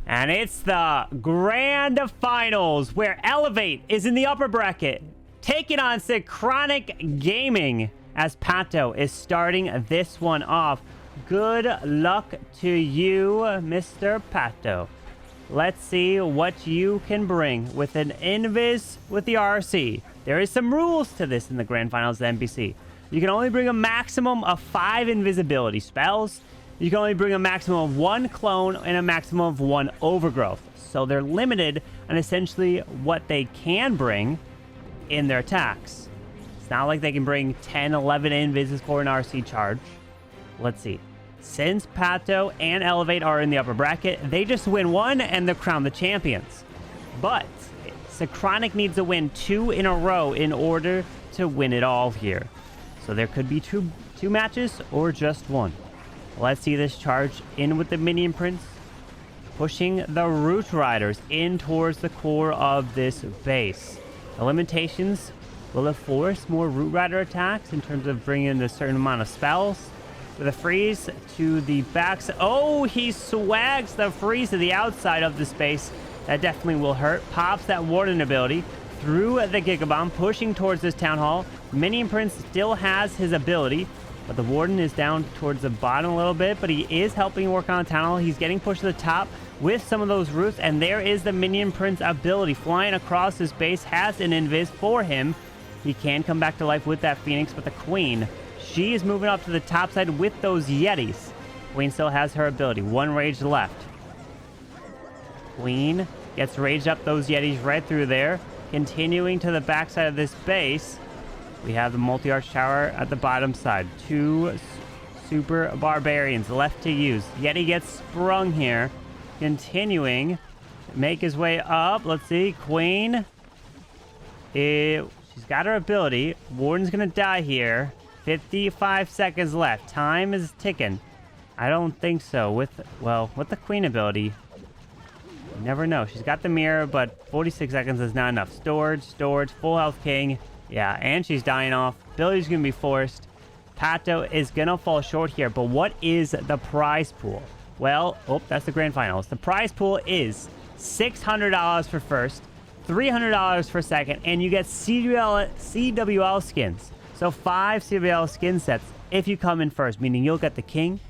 And it's the grand finals where Elevate is in the upper bracket, taking on Synchronic Gaming as Pato is starting this one off. Good luck to you, Mr. Pato. Let's see what you can bring with an Invis with the RC. There is some rules to this in the grand finals of the NPC. You can only bring a maximum of 5 invisibility spells. You can only bring a maximum of 1 clone and a maximum of 1 overgrowth. So they're limited on essentially what they can bring in their attacks. It's not like they can bring 10, 11 invises for an RC charge. Let's see. Since Pato and Elevate are in the upper bracket, they just win 1 and they're crowned the champions. But Synchronic needs to win 2 in a row in order to win it all here. So there could be two matches or just 1. Let's see this charge in with the Minion Prince, pushing the Root Riders in towards the core of this base. The limitations will it force more Root Rider attacks in terms of bringing in a certain amount of spells. With a freeze to the backs. Oh, he swags the freeze to the outside of the space. That definitely will hurt. Pops that Warden ability through the Giga Bomb, pushing towards this Town Hall. Minion Prince still has his ability, but the Warden is down towards the bottom a little bit, but he is helping work on Town Hall. He's getting pushed to the top with some of those roots, and there is the Minion Prince ability. Flying across his base has an invis for him. He can come back to life with that Phoenix, but the Queen, she is moving up to the top side with those Yetis. Queen still has her ability. 1 rage left. Queen gets raged up those Yetis right through there. Continuing to the backside of this base, we have the multi-arch tower at the bottom side. 2 super barbarians left to use. Yeti gets sprung here. Continuing to make his way up. Let's see. Queen. She's got her ability. Warden's going to die here. 55 seconds left. Time is ticking. I don't think so. With the Queen ability, you never know. She's got the mirror, but 46 seconds is not enough. Storage, full health King. Yeah, and she's dying off. Ability's going to be forced. Pato is going to fall short here, but what is the prize pool? Well, that's the grand finals. The prize pool is $600 for first, $300 for second, and you get CWL skins. So 5 CWL skin sets if you come in first, meaning you'll get the King,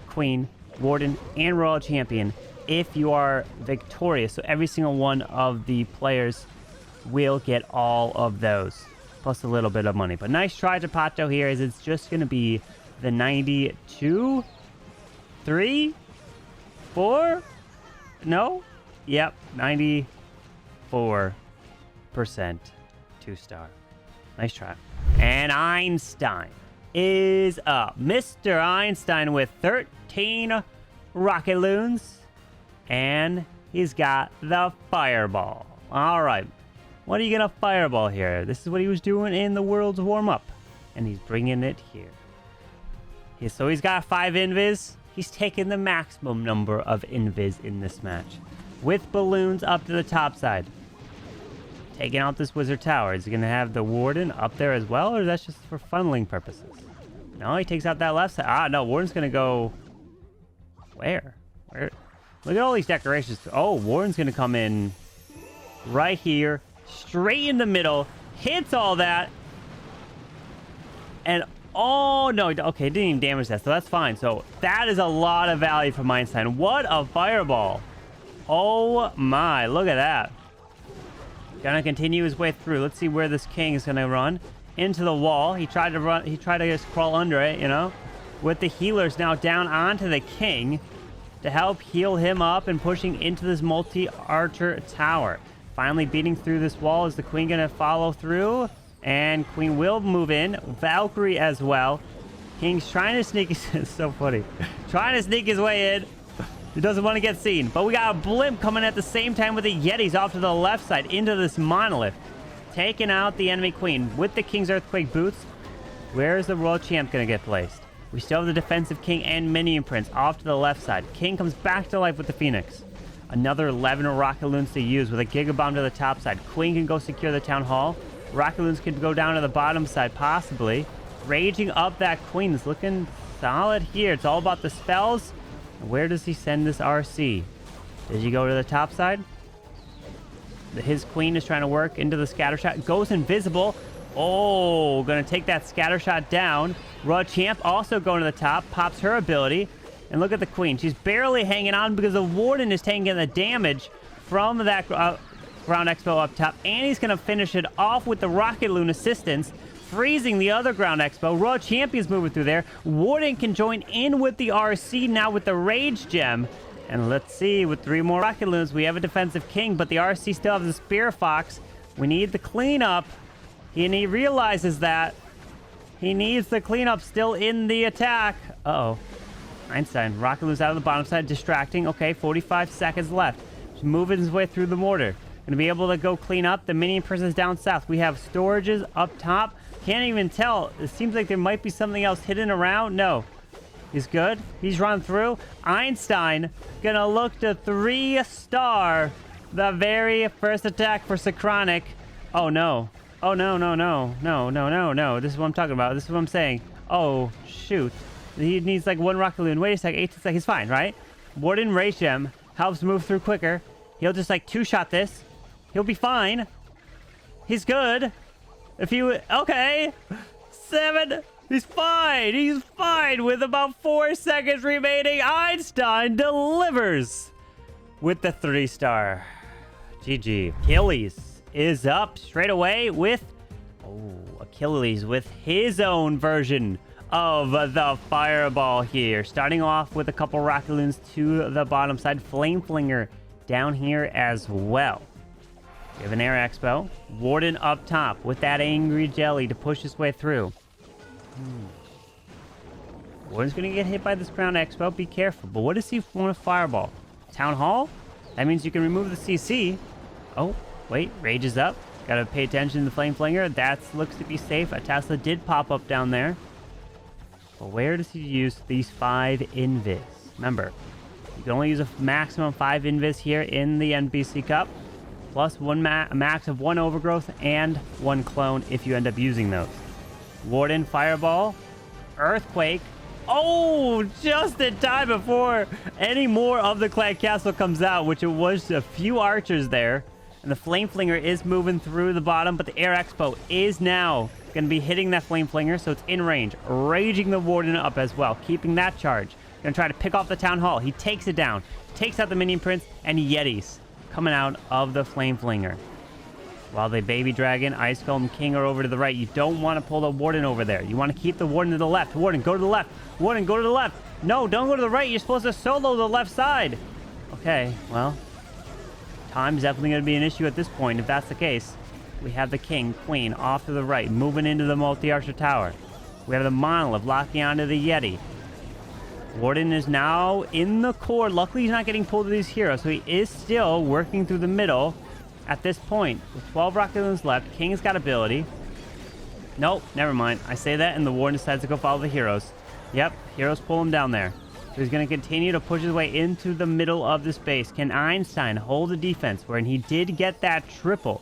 Queen, Warden, and Royal Champion if you are victorious. So every single one of the players will get all of those, plus a little bit of money. But nice try to Pato here, as it's just going to be the 92, 3, 4, no? Yep, 94% 2-star. Nice try. And Einstein is up. Mr. Einstein with 13 rocket loons. And he's got the fireball. All right. What are you going to fireball here? This is what he was doing in the world's warm-up. And he's bringing it here. So he's got 5 invis. He's taking the maximum number of invis in this match. With balloons up to the top side. Taking out this wizard tower. Is he going to have the Warden up there as well, or that's just for funneling purposes? No, he takes out that left side. Ah, no, Warden's going to go... Where? Look at all these decorations. Oh, Warden's going to come in right here, straight in the middle, hits all that, and oh, no, okay, didn't even damage that, so that's fine. So that is a lot of value from Einstein. What a fireball. Oh, my, look at that. Gonna continue his way through. Let's see where this King is gonna run. Into the wall. He tried to just crawl under it, you know. With the healers now down onto the King to help heal him up and pushing into this multi-archer tower. Finally beating through this wall. Is the Queen gonna follow through? And Queen will move in. Valkyrie as well. King's trying to sneak his... It's so funny. Trying to sneak his way in. He doesn't want to get seen. But we got a blimp coming at the same time with the Yetis off to the left side into this monolith. Taking out the enemy Queen with the King's Earthquake boots. Where is the Royal Champ going to get placed? We still have the defensive King and Minion Prince off to the left side. King comes back to life with the Phoenix. Another 11 rocket loons to use with a Giga Bomb to the top side. Queen can go secure the Town Hall. Rocket loons could go down to the bottom side, possibly. Raging up that Queen is looking solid here. It's all about the spells. Where does he send this RC? Does he go to the top side? His queen is trying to work into the scatter shot. Goes invisible. Oh, gonna take that scatter shot down. Raw Champ also going to the top. Pops her ability. And look at the queen. She's barely hanging on because the Warden is taking the damage from that Ground Expo up top. And he's gonna finish it off with the Rocket Loon assistance, freezing the other Ground Expo. Raw Champion's moving through there. Warden can join in with the RC now with the Rage Gem. And let's see, with 3 more Rocket Loons, we have a defensive king, but the RC still has the Spear Fox. We need the cleanup. And he realizes that. He needs the cleanup still in the attack. Uh-oh. Einstein, Rocket Loon's out of the bottom side, distracting. Okay, 45 seconds left. Just moving his way through the mortar. Gonna be able to go clean up. The minion person's down south. We have storages up top. Can't even tell. It seems like there might be something else hidden around. No. He's good. He's run through. Einstein gonna look to 3-star the very first attack for Synchronic. Oh no. Oh no, no, no. No, no, no, no. This is what I'm talking about. This is what I'm saying. Oh, shoot. He needs like 1 Rocket Loon. Wait a sec. 18 seconds. He's fine, right? Warden Rage Gem helps move through quicker. He'll just like 2-shot this. He'll be fine. He's good. If he would... Okay. 7... He's fine. He's fine with about 4 seconds remaining. Einstein delivers with the 3-star. GG. Achilles is up straight away with... Oh, Achilles with his own version of the fireball here. Starting off with a couple Rocket Loons to the bottom side. Flame Flinger down here as well. We have an Air Expo. Warden up top with that Angry Jelly to push his way through. Warden's gonna get hit by this Ground Expo. Be careful. But what does he want to fireball? Town Hall? That means you can remove the CC. Oh, wait. Rage is up. Gotta pay attention to the Flame Flinger. That looks to be safe. A Tesla did pop up down there. But where does he use these 5 invis? Remember, you can only use a maximum 5 invis here in the NBC Cup. Plus a max of 1 Overgrowth and 1 Clone if you end up using those. Warden, Fireball, Earthquake. Oh, just in time before any more of the Clan Castle comes out, which it was a few archers there. And the Flame Flinger is moving through the bottom, but the Air Expo is now going to be hitting that Flame Flinger, so it's in range. Raging the Warden up as well, keeping that charge. Going to try to pick off the Town Hall. He takes it down, takes out the Minion Prince, and Yetis coming out of the Flame Flinger. While the Baby Dragon, Ice Golem King are over to the right. You don't want to pull the Warden over there. You want to keep the Warden to the left. Warden, go to the left. Warden, go to the left. No, don't go to the right. You're supposed to solo the left side. Okay, well, time's definitely going to be an issue at this point if that's the case. We have the King, Queen off to the right, moving into the Multi-Archer Tower. We have the Monolith locking onto the Yeti. Warden is now in the core. Luckily, he's not getting pulled to these heroes, so he is still working through the middle. At this point, with 12 Rocket Loons left, King's got ability. Nope, never mind. I say that, and the Warden decides to go follow the heroes. Yep, heroes pull him down there. So he's going to continue to push his way into the middle of the space. Can Einstein hold the defense, where he did get that triple?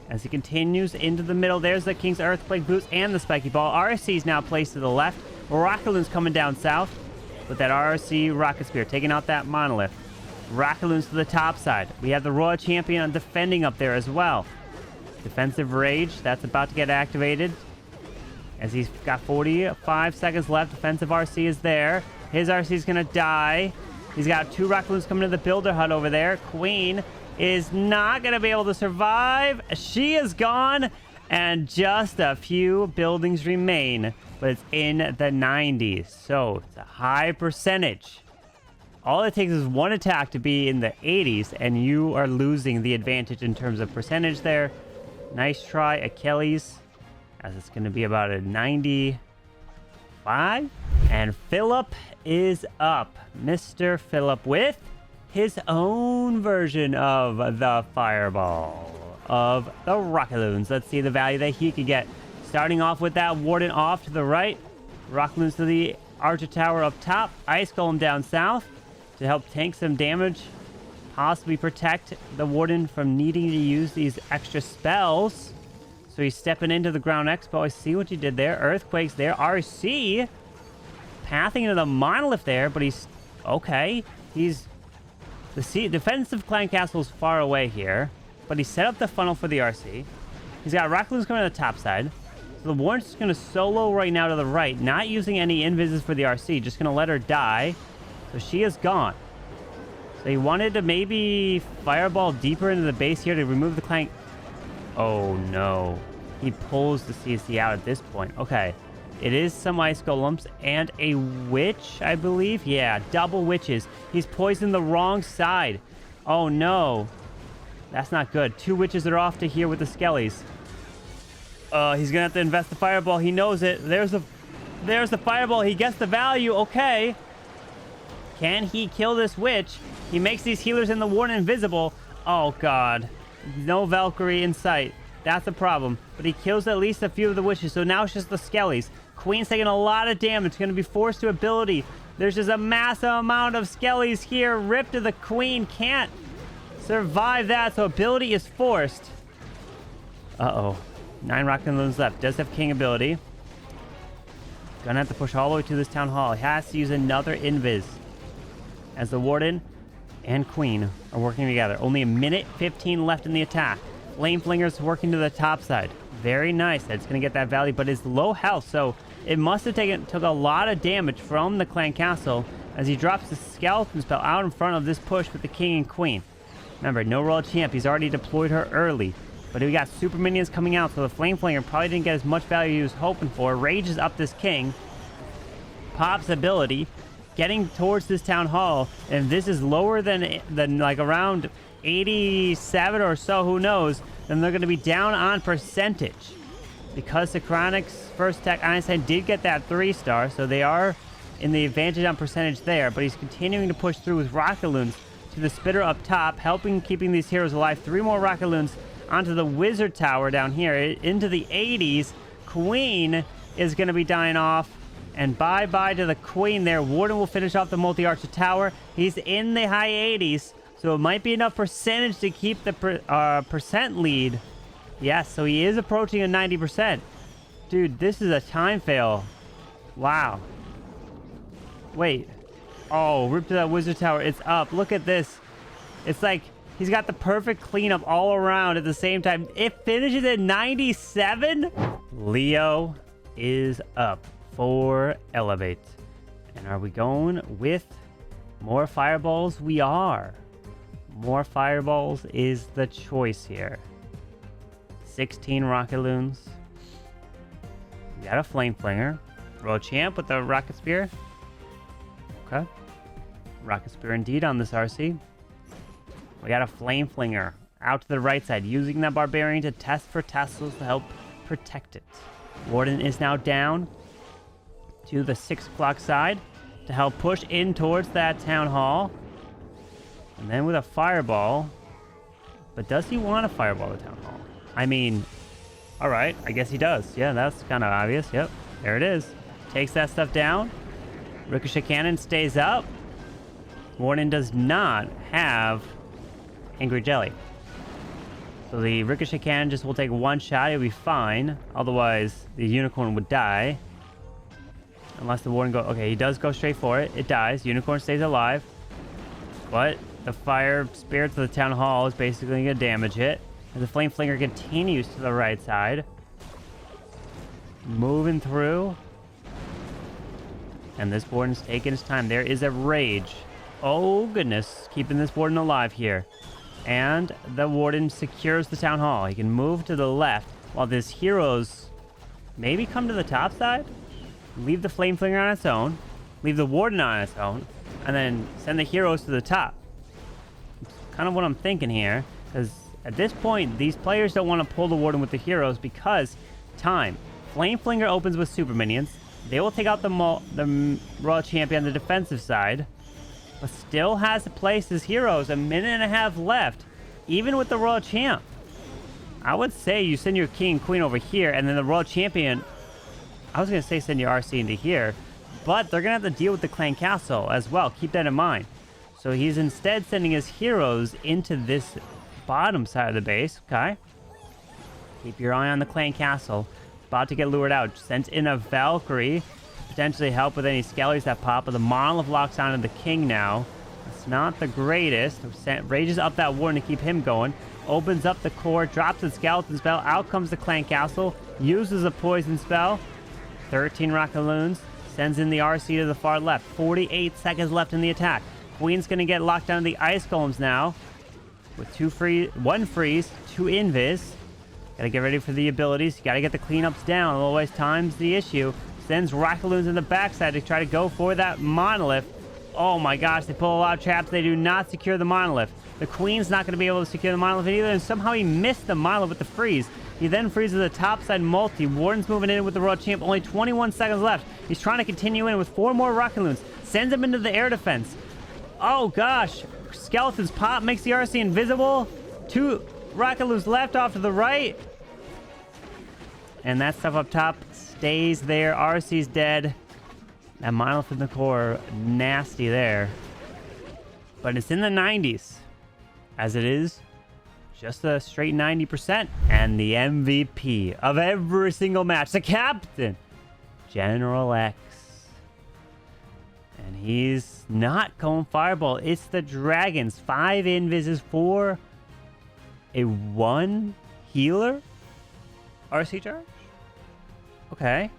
As he continues into the middle, there's the King's Earthquake Boots and the Spiky Ball. RC is now placed to the left. Rocket Loon's coming down south with that RC Rocket Spear, taking out that Monolith. Rocket Loons to the top side. We have the Royal Champion defending up there as well. Defensive Rage, that's about to get activated. As he's got 45 seconds left. Defensive RC is there. His RC is going to die. He's got 2 Rocket Loons coming to the Builder Hut over there. Queen is not going to be able to survive. She is gone. And just a few buildings remain. But it's in the 90s. So it's a high percentage. All it takes is 1 attack to be in the 80s, and you are losing the advantage in terms of percentage there. Nice try, Achilles, as it's going to be about a 95. And Philip is up. Mr. Philip with his own version of the Fireball of the Rocket Loons. Let's see the value that he could get. Starting off with that Warden off to the right. Rocket Loons to the Archer Tower up top. Ice Golem down south to help tank some damage, possibly protect the Warden from needing to use these extra spells. So he's stepping into the Ground Expo. I see what you did there. Earthquakes there. RC pathing into the Monolith there, but he's okay. He's The defensive clan castle is far away here, but he set up the funnel for the RC. He's got rocket loons coming to the top side. So the warden's just going to solo right now to the right, not using any invises for the RC, just going to let her die. So she is gone. So he wanted to maybe fireball deeper into the base here to remove the clan. Oh no. He pulls the CC out at this point. Okay. It is some ice golems and a witch, I believe. Yeah, double witches. He's poisoned the wrong side. Oh no. That's not good. 2 witches are off to here with the skellies. He's gonna have to invest the fireball. He knows it. There's the fireball. He gets the value. Okay. Can he kill this witch? He makes these healers in the warden invisible. Oh god. No Valkyrie in sight. That's a problem. But he kills at least a few of the witches. So now it's just the skellies. Queen's taking a lot of damage. Going to be forced to ability. There's just a massive amount of skellies here. Rip to the queen. Can't survive that. So ability is forced. Uh-oh. 9 rocket loons left. Does have king ability. Gonna have to push all the way to this town hall. He has to use another invis. As the warden and queen are working together. Only a minute 15 left in the attack. Flame Flinger's working to the top side. Very nice. That's going to get that value, but it's low health, so it must have took a lot of damage from the clan castle as he drops the skeleton spell out in front of this push with the king and queen. Remember, no royal champ. He's already deployed her early, but we got super minions coming out, so the Flame Flinger probably didn't get as much value he was hoping for. Rages up this king. Pops ability. Getting towards this town hall, and this is lower than like around 87 or so, who knows, then they're going to be down on percentage. Because Synchronics first tech Einstein did get that 3-star, so they are in the advantage on percentage there, but he's continuing to push through with rocket loons to the spitter up top, helping keeping these heroes alive. 3 more rocket loons onto the wizard tower down here into the 80s. Queen is going to be dying off. And bye-bye to the queen there. Warden will finish off the multi-archer tower. He's in the high 80s, so it might be enough percentage to keep the percent lead. Yes, so he is approaching a 90%. Dude, this is a time fail. Wow. Wait. Oh, rip to that wizard tower. It's up. Look at this. It's like he's got the perfect cleanup all around at the same time. It finishes at 97. Leo is up for Elevate. And are we going with more fireballs? We are. More fireballs is the choice here. 16 rocket loons. We got a flame flinger. Royal champ with the rocket spear. Okay. Rocket spear indeed on this RC. We got a flame flinger out to the right side, using that barbarian to test for tassels to help protect it. Warden is now down to the 6 o'clock side to help push in towards that town hall. And then with a fireball. But does he want to fireball the town hall? I mean, all right, I guess he does. Yeah, that's kind of obvious. Yep, there it is. Takes that stuff down. Ricochet cannon stays up. Warden does not have Angry Jelly. So the Ricochet cannon just will take 1 shot. It'll be fine. Otherwise, the unicorn would die. Unless the warden okay, he does go straight for it. It dies. Unicorn stays alive. But the fire spirit to the town hall is basically going to damage it. And the flame flinger continues to the right side. Moving through. And this warden's taking his time. There is a rage. Oh, goodness. Keeping this warden alive here. And the warden secures the town hall. He can move to the left while this heroes maybe come to the top side. Leave the flame flinger on its own. Leave the warden on its own. And then send the heroes to the top. It's kind of what I'm thinking here. Because at this point, these players don't want to pull the warden with the heroes because time. Flame flinger opens with super minions. They will take out the royal champion on the defensive side. But still has to place his heroes. A minute and a half left. Even with the royal champ. I would say you send your king and queen over here. And then the royal champion... I was going to say send your RC into here, but they're going to have to deal with the clan castle as well. Keep that in mind. So he's instead sending his heroes into this bottom side of the base. Okay. Keep your eye on the clan castle. About to get lured out. Sent in a Valkyrie to potentially help with any skellies that pop. But the monolith locks onto the king now. It's not the greatest. Rages up that warden to keep him going. Opens up the core, drops the skeleton spell. Out comes the clan castle. Uses a poison spell. 13 Rockaloons. Sends in the RC to the far left. 48 seconds left in the attack. Queen's going to get locked down to the ice golems now. With 1 freeze, 2 invis. Gotta get ready for the abilities. Gotta get the cleanups down, otherwise time's the issue. Sends Rockaloons in the backside to try to go for that monolith. Oh my gosh, they pull a lot of traps. They do not secure the monolith. The Queen's not going to be able to secure the monolith either, and somehow he missed the monolith with the freeze. He then freezes the topside multi. Warden's moving in with the World Champ. Only 21 seconds left. He's trying to continue in with 4 more Rockaloons. Sends him into the air defense. Oh gosh. Skeleton's pop makes the RC invisible. 2 Rockaloons left off to the right. And that stuff up top stays there. RC's dead. That monolith in the core, nasty there. But it's in the 90s. As it is, just a straight 90%. And the MVP of every single match, the captain, General X. And he's not going fireball. It's the dragons. 5 invises for a 1 healer RC charge. Okay.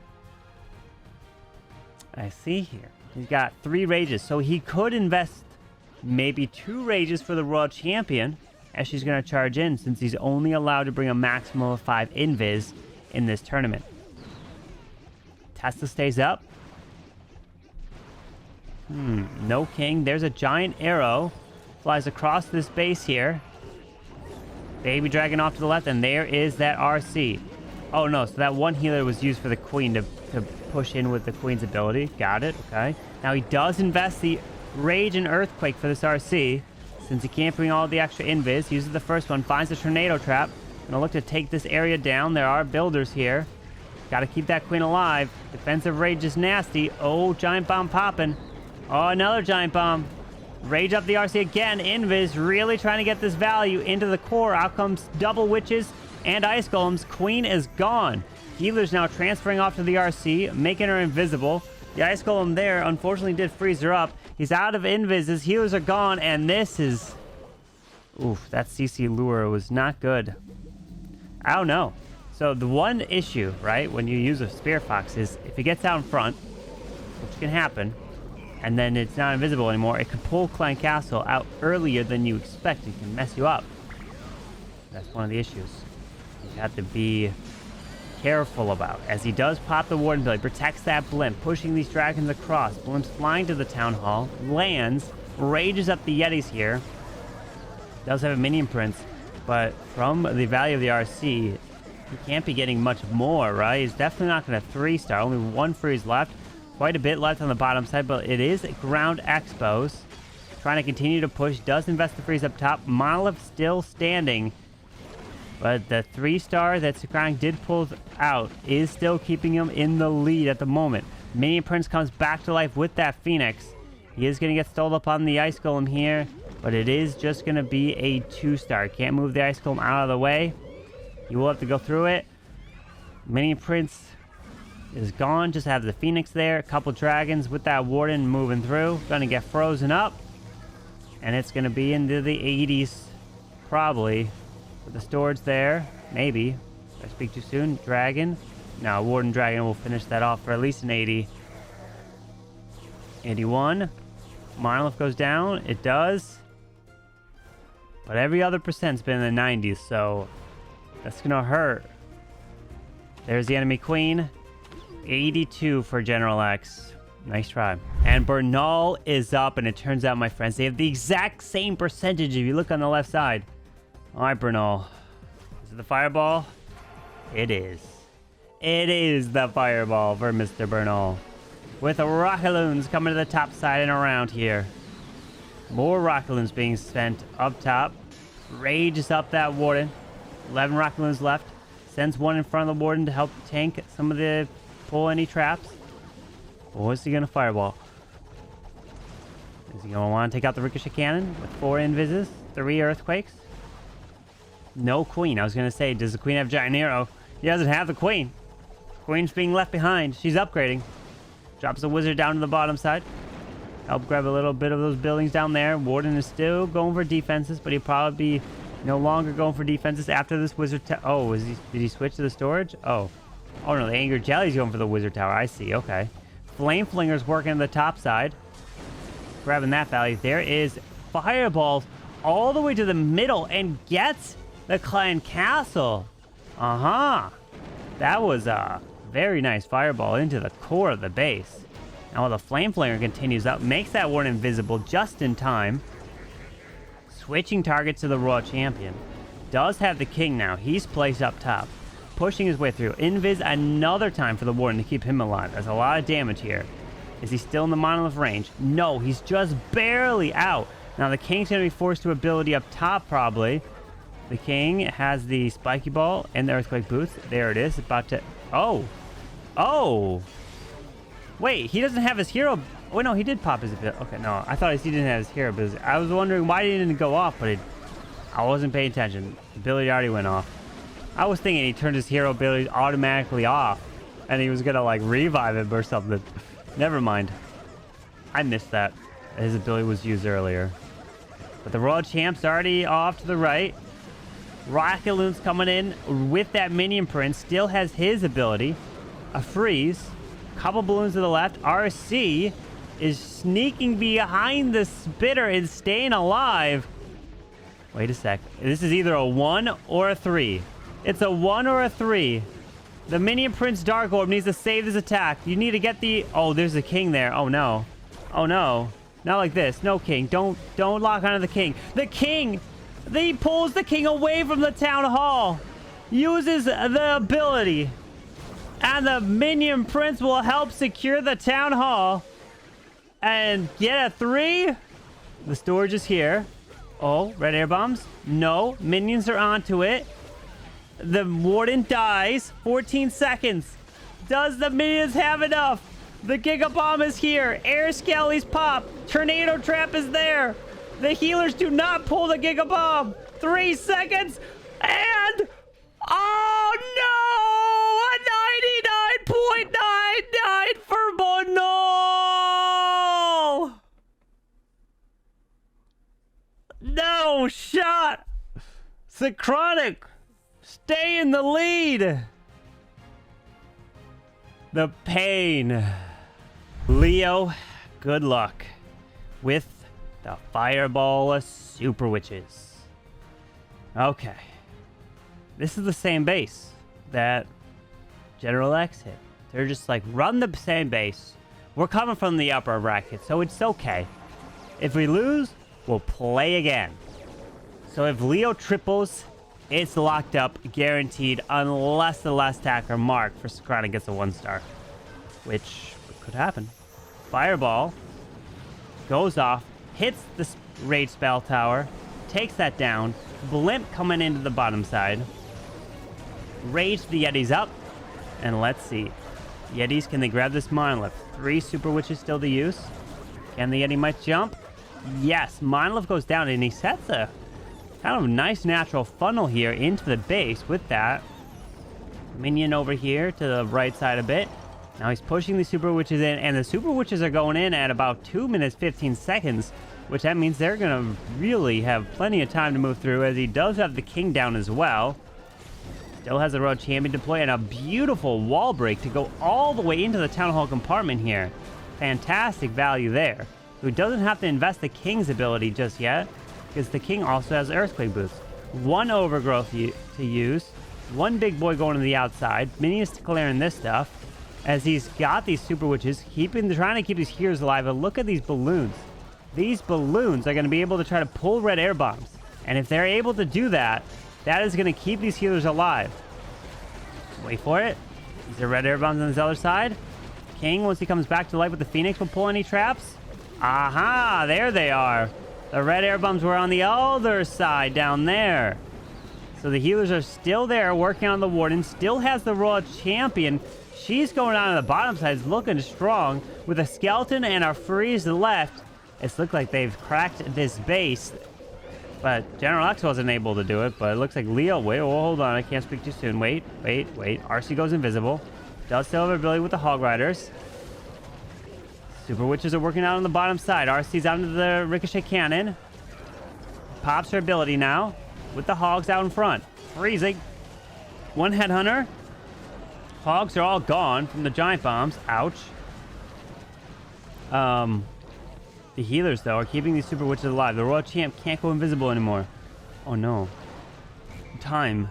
I see here. He's got 3 rages, so he could invest maybe 2 rages for the World Champion as she's going to charge in, since he's only allowed to bring a maximum of 5 invis in this tournament. Tesla stays up. No king. There's a giant arrow. Flies across this base here. Baby dragon off to the left, and there is that RC. Oh no, so that 1 healer was used for the queen to push in with the queen's ability. Got it, okay. Now he does invest the rage and earthquake for this RC. Since he can't bring all the extra invis, uses the first one, finds a tornado trap. Gonna look to take this area down. There are builders here. Gotta keep that queen alive. Defensive rage is nasty. Oh, giant bomb popping. Oh, another giant bomb. Rage up the RC again. Invis really trying to get this value into the core. Out comes double witches and ice golems. Queen is gone. Healer's now transferring off to the RC, making her invisible. The ice golem there unfortunately did freeze her up. He's out of invis. His healers are gone, and this is... Oof, that CC lure was not good. I don't know. So the one issue, right, when you use a Spear Fox is if it gets out in front, which can happen, and then it's not invisible anymore, it can pull Clan Castle out earlier than you expect. It can mess you up. That's one of the issues you have to be careful about. As he does pop the Warden Bill, he protects that blimp, pushing these dragons across. Blimp's flying to the Town Hall, lands, rages up the Yetis here. Does have a minion prince, but from the value of the RC, he can't be getting much more, right? He's definitely not going to 3-star. Only 1 freeze left. Quite a bit left on the bottom side, but it is ground expos. Trying to continue to push. Does invest the freeze up top. Monolith still standing. But the 3-star that Sakrang did pull out is still keeping him in the lead at the moment. Minion Prince comes back to life with that Phoenix. He is going to get stalled up on the Ice Golem here, but it is just going to be a 2-star. Can't move the Ice Golem out of the way. You will have to go through it. Minion Prince is gone. Just have the Phoenix there. A couple dragons with that Warden moving through. Going to get frozen up. And it's going to be into the 80s, probably. With the storage there. Maybe. Did I speak too soon? Dragon. No, Warden Dragon will finish that off for at least an 80. 81. Monolith goes down. It does. But every other percent's been in the 90s, so that's going to hurt. There's the enemy queen. 82 for General X. Nice try. And Bernal is up, and it turns out, my friends, they have the exact same percentage if you look on the left side. All right, Bernal. Is it the fireball? It is. It is the fireball for Mr. Bernal. With the Rockaloons coming to the top side and around here. More Rockaloons being spent up top. Rages up that Warden. 11 Rockaloons left. Sends 1 in front of the Warden to help tank some of the... pull any traps. Or is he going to fireball? Is he going to want to take out the Ricochet Cannon with 4 invises? 3 Earthquakes? No Queen. I was going to say, does the Queen have Giant Arrow? He doesn't have the Queen. Queen's being left behind. She's upgrading. Drops the Wizard down to the bottom side. help grab a little bit of those buildings down there. Warden is still going for defenses, but he'll probably be no longer going for defenses after this wizard tower. Oh, did he switch to the storage? Oh no, the Angry Jelly's going for the wizard tower. I see. Okay. Flame Flinger's working on the top side. Grabbing that value. There is fireballs all the way to the middle and gets the clan castle. That was a very nice fireball into the core of the base. Now while the Flame Flinger continues up, makes that one invisible just in time. Switching targets to the Royal Champion. Does have the king now. He's placed up top. Pushing his way through. Invis another time for the Warden to keep him alive. There's a lot of damage here. Is he still in the monolith range? No, he's just barely out. Now the king's going to be forced to ability up top probably. The king has the spiky ball and the earthquake boots. There it is. About to... Oh! Wait, he doesn't have his hero... Oh, no, he did pop his ability. Okay, no. I thought he didn't have his hero ability. I was wondering why he didn't go off, but I wasn't paying attention. The ability already went off. I was thinking he turned his hero ability automatically off, and he was going to, like, revive him or something. Never mind. I missed that. His ability was used earlier. But the Royal Champ's already off to the right. Rocket Loon's coming in with that Minion Prince. Still has his ability. A freeze. Couple balloons to the left. RC is sneaking behind the spitter and staying alive. Wait a sec. This is either a 1 or a 3. It's a 1 or a 3. The Minion Prince Dark Orb needs to save this attack. You need to get the... Oh, there's a king there. Oh, no. Oh, no. Not like this. No, king. Don't lock onto the king. The king! He pulls the king away from the town hall. Uses the ability. And the Minion Prince will help secure the town hall. And get a 3. The storage is here. Oh, red air bombs? No. Minions are onto it. The Warden dies. 14 seconds. Does the minions have enough? The Giga Bomb is here. Air Skellies pop. Tornado Trap is there. The healers do not pull the Giga Bomb. 3 seconds. And... Oh, no! A 99.99 for Bernal! No shot! Synchronic! Stay in the lead! The pain. Leo, good luck with the Fireball of Super Witches. Okay. This is the same base that General X hit. They're just like, run the same base. We're coming from the upper bracket, so it's okay. If we lose, we'll play again. So if Leo triples, it's locked up, guaranteed, unless the last attacker Mark for Synchronic gets a 1-star. Which could happen. Fireball goes off, hits the Rage Spell Tower, takes that down. Blimp coming into the bottom side. Rage the Yetis up. And let's see. Yetis, can they grab this monolith? 3 Super Witches still to use. Can the Yeti might jump? Yes, monolith goes down and he sets a kind of nice natural funnel here into the base with that. Minion over here to the right side a bit. Now he's pushing the Super Witches in, and the Super Witches are going in at about 2 minutes 15 seconds, which that means they're going to really have plenty of time to move through, as he does have the king down as well. Still has the Royal Champion deploy and a beautiful wall break to go all the way into the Town Hall compartment here. Fantastic value there. So he doesn't have to invest the king's ability just yet, because the king also has Earthquake Boots. 1 Overgrowth to use. 1 big boy going to the outside. Minions declaring this stuff. As he's got these Super Witches, trying to keep these heroes alive. But look at these balloons. These balloons are going to be able to try to pull red air bombs. And if they're able to do that, that is going to keep these healers alive. Wait for it. Is there red air bombs on this other side? King, once he comes back to life with the Phoenix, will pull any traps? Aha! There they are. The red air bombs were on the other side down there. So the healers are still there working on the Warden. Still has the Royal Champion. She's going on the bottom side, looking strong. With a skeleton and a freeze left. It's looked like they've cracked this base. But General X wasn't able to do it. But it looks like Leo... Wait, oh, hold on. I can't speak too soon. Wait. RC goes invisible. Does still have ability with the Hog Riders. Super Witches are working out on the bottom side. RC's out into the Ricochet Cannon. Pops her ability now with the Hogs out in front. Freezing. One Headhunter. Hogs are all gone from the Giant Bombs. Ouch. The healers, though, are keeping these Super Witches alive. The Royal Champ can't go invisible anymore. Oh, no. Time.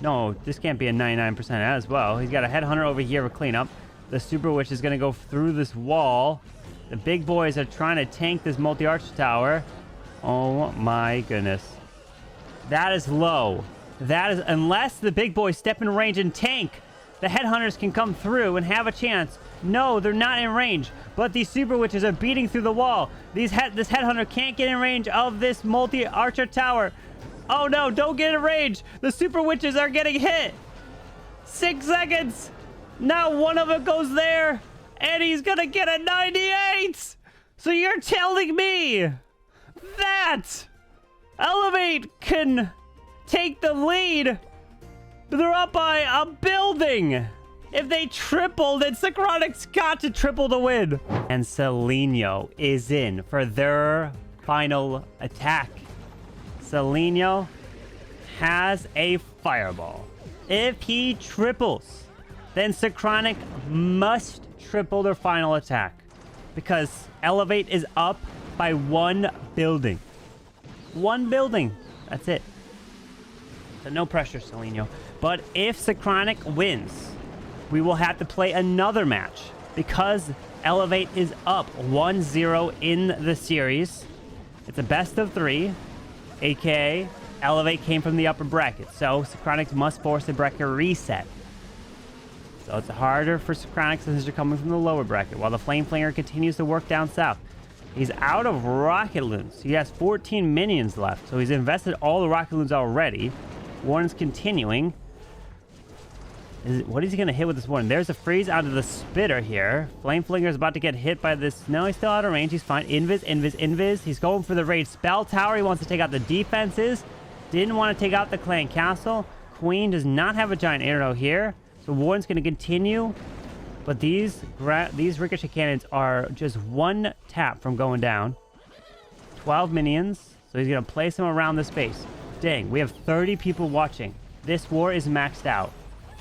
No, this can't be a 99% as well. He's got a Headhunter over here for cleanup. The Super Witch is going to go through this wall. The big boys are trying to tank this multi-arch tower. Oh, my goodness. That is low. That is... Unless the big boys step in range and tank, the Headhunters can come through and have a chance. No, they're not in range. But these Super Witches are beating through the wall. This Headhunter can't get in range of this multi-archer tower. Oh no, don't get in range. The Super Witches are getting hit. 6 seconds. Now one of them goes there. And he's gonna get a 98. So you're telling me that Elevate can take the lead? They're up by a building. If they triple, then Synchronics got to triple to win. And Selinho is in for their final attack. Selinho has a fireball. If he triples, then Synchronic must triple their final attack. Because Elevate is up by 1 building. 1 building. That's it. So no pressure, Selinho. But if Synchronic wins, we will have to play another match because Elevate is up 1-0 in the series. It's a best of 3, aka Elevate came from the upper bracket, so Synchronics must force a bracket reset. So it's harder for Synchronics since they're coming from the lower bracket, while the Flame Flinger continues to work down south. He's out of Rocket Loons. He has 14 minions left, so he's invested all the Rocket Loons already. Warren's continuing. What is he going to hit with this Warren? There's a freeze out of the Spitter here. Flame Flinger is about to get hit by this. No, he's still out of range. He's fine. Invis. He's going for the Rage Spell Tower. He wants to take out the defenses. Didn't want to take out the Clan Castle. Queen does not have a giant arrow here. So Warren's going to continue. But these Ricochet Cannons are just 1 tap from going down. 12 minions. So he's going to place them around the space. Dang, we have 30 people watching. This war is maxed out.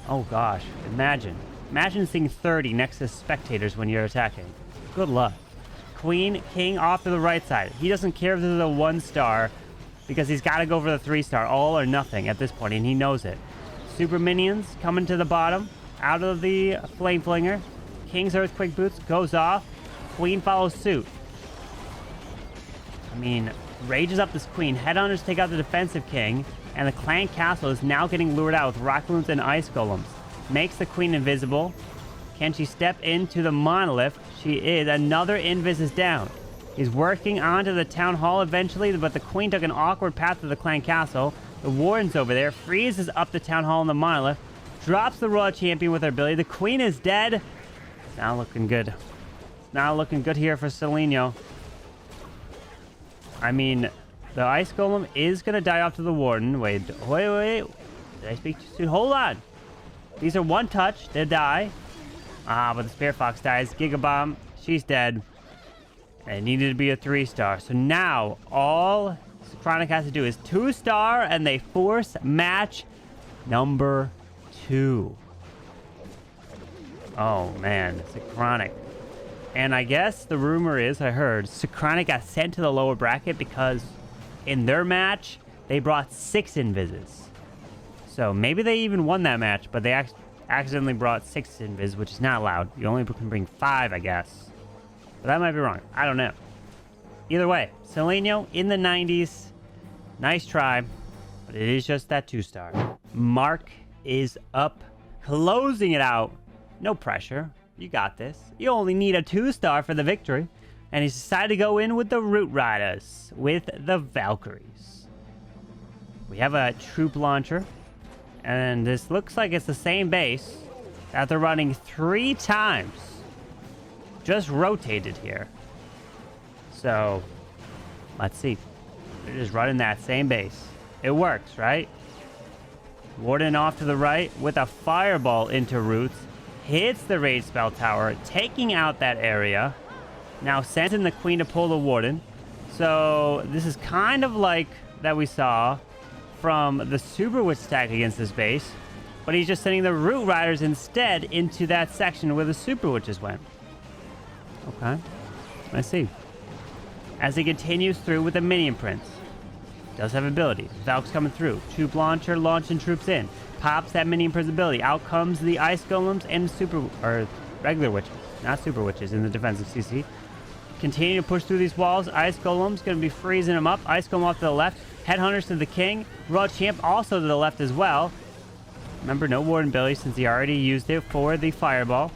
Oh gosh, imagine seeing 30 next to spectators when you're attacking. Good luck. Queen, King off to the right side. He doesn't care if this is a 1-star because he's got to go for the 3-star, all or nothing at this point, and he knows it. Super minions coming to the bottom, out of the Flame Flinger. King's Earthquake Boots goes off. Queen follows suit. I mean, rages up this Queen. Headhunters take out the defensive King. And the Clan Castle is now getting lured out with Rock Loons and Ice Golems. Makes the Queen invisible. Can she step into the Monolith? She is. Another Invis is down. He's working onto the Town Hall eventually, but the Queen took an awkward path to the Clan Castle. The Warden's over there. Freezes up the Town Hall and the Monolith. Drops the Royal Champion with her ability. The Queen is dead. Not looking good. It's not looking good here for Selinho. I mean... The Ice Golem is going to die off to the Warden. Wait. Did I speak too soon? Hold on. These are 1 touch. They die. But the Spirit Fox dies. Gigabomb. She's dead. And it needed to be a 3-star. So now, all Synchronic has to do is 2-star, and they force match number 2. Oh, man. Synchronic. And I guess the rumor is, I heard, Synchronic got sent to the lower bracket because... in their match, they brought 6 invises. So maybe they even won that match, but they accidentally brought 6 invis, which is not allowed. You only can bring 5, I guess. But that might be wrong. I don't know. Either way, Selinho in the 90s. Nice try, but it is just that 2-star. Mark is up, closing it out. No pressure. You got this. You only need a 2-star for the victory. And he's decided to go in with the Root Riders, with the Valkyries. We have a troop launcher. And this looks like it's the same base that they're running 3 times. Just rotated here. So, let's see. They're just running that same base. It works, right? Warden off to the right with a fireball into Roots. hits the Rage Spell Tower, taking out that area. Now sends in the Queen to pull the Warden. So this is kind of like that we saw from the Super Witch attack against this base. But he's just sending the Root Riders instead into that section where the Super Witches went. Okay. I see. As he continues through with the Minion Prince. Does have abilities. Valk's coming through. Troop Launcher launching troops in. Pops that Minion Prince ability. Out comes the Ice Golems and regular Witches. Not Super Witches in the defensive CC. Continue to push through these walls. Ice Golem's going to be freezing them up. Ice Golem off to the left. Headhunters to the King. Royal Champ also to the left as well. Remember, no Warden ability since he already used it for the Fireball.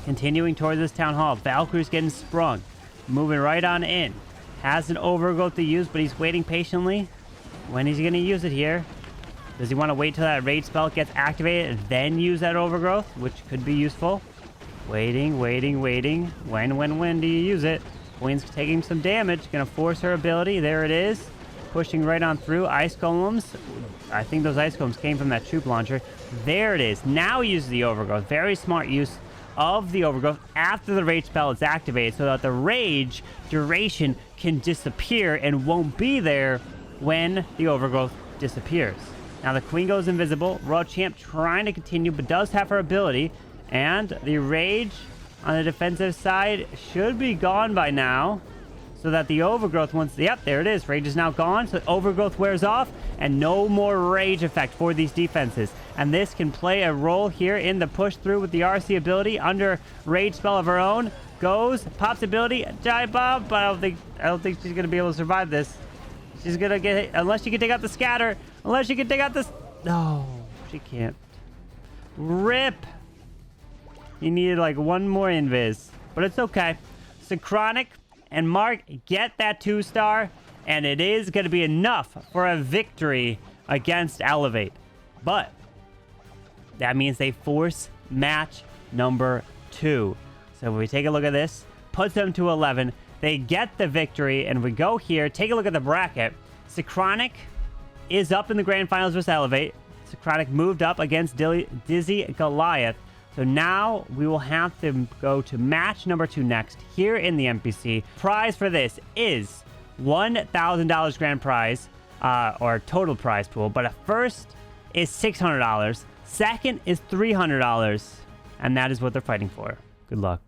Continuing towards this Town Hall. Valkyrie's getting sprung. Moving right on in. Has an Overgrowth to use, but he's waiting patiently. When is he going to use it here? Does he want to wait till that Rage spell gets activated and then use that Overgrowth, which could be useful? Waiting. When do you use it? Queen's taking some damage. Going to force her ability. There it is. Pushing right on through. Ice Golems. I think those Ice Golems came from that Troop Launcher. There it is. Now he uses the Overgrowth. Very smart use of the Overgrowth after the Rage spell is activated so that the Rage duration can disappear and won't be there when the Overgrowth disappears. Now the Queen goes invisible. Royal Champ trying to continue but does have her ability. And the Rage on the defensive side should be gone by now. So that the Overgrowth once... Yep, there it is. Rage is now gone. So the Overgrowth wears off. And no more Rage effect for these defenses. And this can play a role here in the push through with the RC ability under Rage spell of her own. Goes, pops ability, Giant Bomb. But I don't think she's going to be able to survive this. She's going to get hit. Unless she can take out the Scatter. Unless she can take out this... No, she can't. RIP. He needed like one more invis. But it's okay. Synchronic and Mark get that 2-star. And it is going to be enough for a victory against Elevate. But that means they force match number 2. So if we take a look at this, puts them to 11. They get the victory. And we go here. Take a look at the bracket. Synchronic is up in the grand finals versus Elevate. Synchronic moved up against Dizzy Goliath. So now we will have to go to match number 2 next here in the NPC. Prize for this is $1,000 grand prize, or total prize pool. But a first is $600. Second is $300. And that is what they're fighting for. Good luck.